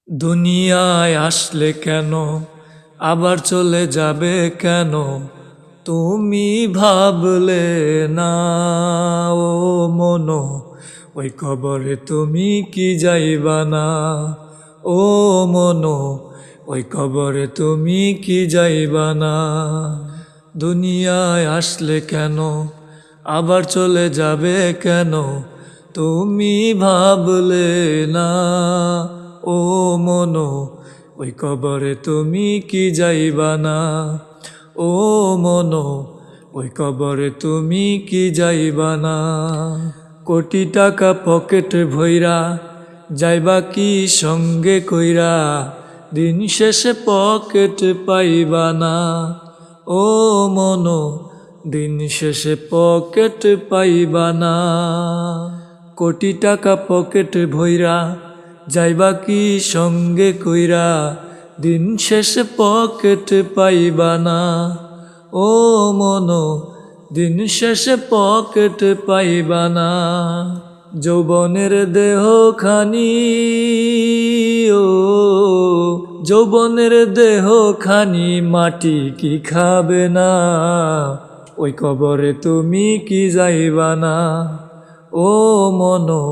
দুনিয়ায় আসলে কেন, আবার চলে যাবে কেন, তুমি ভাবলে না ও মনো, ওই কবরে তুমি কি যাইবা না। ও মনো, ওই কবরে তুমি কি যাইবা না। দুনিয়ায় আসলে কেন, আবার চলে যাবে কেন, তুমি ভাবলে না ও মনো, ওই কবরে তুমি কি যাইবা না। ও মনো, ওই কবরে তুমি কি যাইবা না। কোটি টাকা পকেটে ভইরা যাইবা কি সঙ্গে কইরা, দিন শেষে পকেট পাইবা না। ও মনো, দিন শেষে পকেট পাইবা না। কোটি টাকা পকেটে ভইরা যাইবা কি সঙ্গে কইরা, দিন শেষে পকেট পাইবা না। ও মনো, দিন শেষে পকেট পাইবা না। যৌবনের দেহ খানি, ও যৌবনের দেহ খানি মাটি কি খাবে না, ওই কবরে তুমি কি যাইবা না। ও মনো,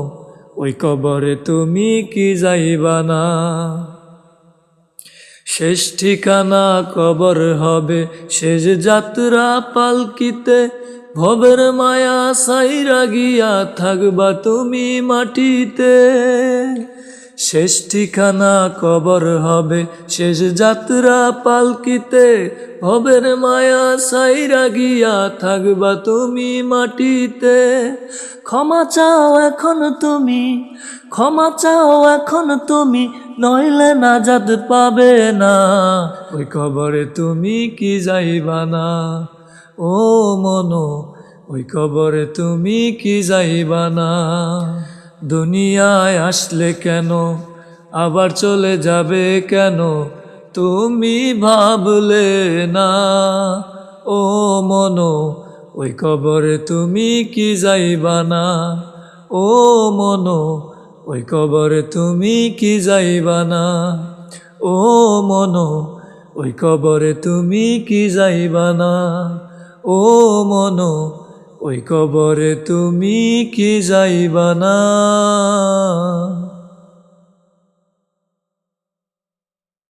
ওই কবরে তুমি কি যাইবা না। শেষ ঠিকানা কবর হবে, শেষ যাত্রা পালকিতে, ভবের মায়া সাইরা গিয়া থাকবা তুমি মাটিতে। শেষ ঠিকানা কবর হবে, শেষ যাত্রা পালকিতে, ভবের মায়া সাইরা গিয়া থাকবা তুমি মাটিতে। ক্ষমা চাও এখন তুমি, ক্ষমা চাও এখন তুমি, নইলে নাজাত পাবে না। ওই কবরে তুমি কি যাইবা না। ও মনো, ওই কবরে তুমি কি যাইবা না। দুনিয়ায় আসলে কেন, আবার চলে যাবে কেন, তুমি ভাবলে না। ও মনো, ওই কবরে তুমি কি যাইবা না। ও মনো, ওই কবরে তুমি কি যাইবা না। ও মনো, ওই কবরে তুমি কি যাইবা না। ও মনো, ওই কবরে তুমি কি যাইবা না।